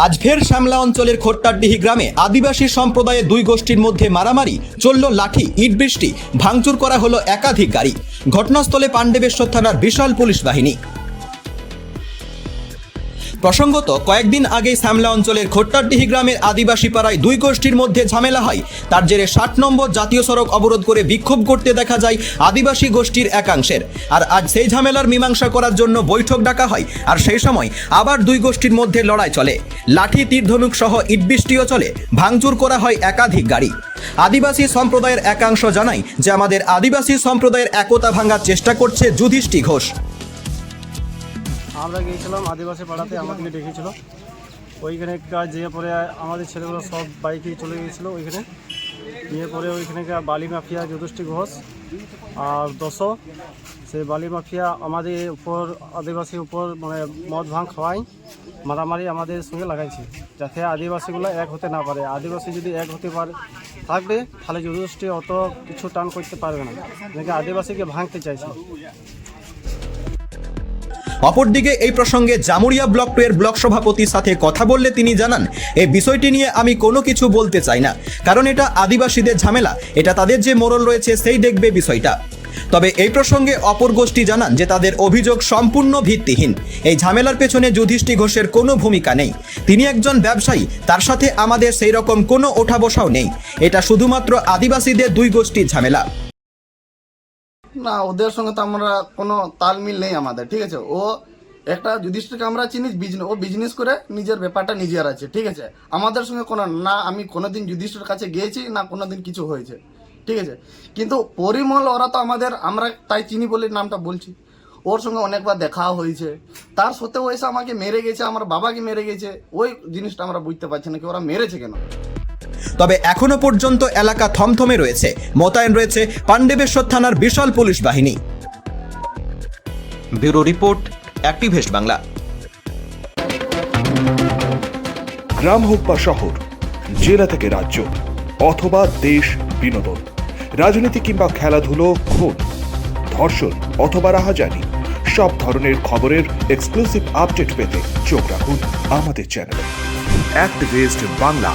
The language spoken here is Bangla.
আজ ফের শ্যামলা অঞ্চলের খোট্টারডিহি গ্রামে আদিবাসী সম্প্রদায়ের দুই গোষ্ঠীর মধ্যে মারামারি, চলল লাঠি, ইট বৃষ্টি, ভাঙচুর করা হলো একাধিক গাড়ি। ঘটনাস্থলে পাণ্ডবেশ্বর থানার বিশাল পুলিশ বাহিনী। প্রসঙ্গত, কয়েকদিন আগে শ্যামলা অঞ্চলের খোট্টারডিহি গ্রামের আদিবাসী পাড়ায় দুই গোষ্ঠীর মধ্যে ঝামেলা হয়। তার জেরে 60 নম্বর জাতীয় সড়ক অবরোধ করে বিক্ষোভ করতে দেখা যায় আদিবাসী গোষ্ঠীর একাংশের। আর আজ সেই ঝামেলার মীমাংসা করার জন্য বৈঠক ডাকা হয়। আর সেই সময় আবার দুই গোষ্ঠীর মধ্যে লড়াই চলে, লাঠি, তীর-ধনুক সহ ইটবৃষ্টিও চলে, ভাঙচুর করা হয় একাধিক গাড়ি। আদিবাসী সম্প্রদায়ের একাংশ জানায় যে আমাদের আদিবাসী সম্প্রদায়ের একতা ভাঙার চেষ্টা করছে যুধিষ্ঠি ঘোষ। আমরা গিয়েছিলাম আদিবাসী পাড়াতে, আমাদেরকে ডেকেছিল। ওইখানে কাজ যেয়ে পরে আমাদের ছেলেগুলো সব বাইকেই চলে গিয়েছিলো ওইখানে। গিয়ে পরে ওইখানে বালি মাফিয়া যুধিষ্ঠি ঘোষ আর দশো, সেই বালি মাফিয়া আমাদের উপর, আদিবাসীর উপর মানে মদ ভাঙ খাওয়াই, মারামারি আমাদের সঙ্গে লাগাইছে, যাতে আদিবাসীগুলো এক হতে না পারে। আদিবাসী যদি এক হতে পারে থাকবে তাহলে যুধিষ্ঠি অত কিছু টান করতে পারবে না, নাকি আদিবাসীকে ভাঙতে চাইছে। অপরদিকে এই প্রসঙ্গে জামুরিয়া ব্লক 2 এর ব্লক সভাপতির সাথে কথা বললে তিনি জানান, এই বিষয়টি নিয়ে আমি কোনো কিছু বলতে চাই না, কারণ এটা আদিবাসীদের ঝামেলা, এটা তাদের যে মোড়ল রয়েছে সেই দেখবে বিষয়টা। তবে এই প্রসঙ্গে অপর গোষ্ঠী জানান যে তাদের অভিযোগ সম্পূর্ণ ভিত্তিহীন। এই ঝামেলার পেছনে যুধিষ্ঠি ঘোষের কোনো ভূমিকা নেই। তিনি একজন ব্যবসায়ী, তার সাথে আমাদের সেই রকম কোনো ওঠা বসাও নেই। এটা শুধুমাত্র আদিবাসীদের দুই গোষ্ঠীর ঝামেলা। না, ওদের সঙ্গে তো আমরা কোনো তালমিল নেই আমাদের, ঠিক আছে। ও একটা যুধিষ্ঠিরকে আমরা চিনি, ও বিজনেস করে নিজের ব্যাপারটা নিজের আছে, ঠিক আছে। আমাদের সঙ্গে কোনো না, আমি কোনোদিন যুধিষ্ঠির কাছে গিয়েছি না কোনোদিন কিছু হয়েছে, ঠিক আছে। কিন্তু পরিমল ওরা তো আমাদের, আমরা তাই চিনি বলে নামটা বলছি। ওর সঙ্গে অনেকবার দেখা হয়েছে, তার সত্ত্বেও এসে আমাকে মেরে গেছে, আমার বাবাকে মেরে গেছে। ওই জিনিসটা আমরা বুঝতে পারছি না কি ওরা মেরেছে কেন। তবে এখনো পর্যন্ত এলাকা থমথমে রয়েছে, মোতায়েন রয়েছে পাণ্ডবেশ্বর থানার বিশাল পুলিশ বাহিনী। ব্যুরো রিপোর্ট, অ্যাক্টিভেস্ট বাংলা। গ্রাম হোক বা শহর, জেলা থেকে রাজ্য অথবা দেশ, বিনোদন, রাজনীতি কিংবা খেলাধুলো, খুন, ধর্ষণ অথবা রাহাজানি, সব ধরনের খবরের এক্সক্লুসিভ আপডেট পেতে চোখ রাখুন আমাদের চ্যানেলে অ্যাক্টিভেস্ট বাংলা।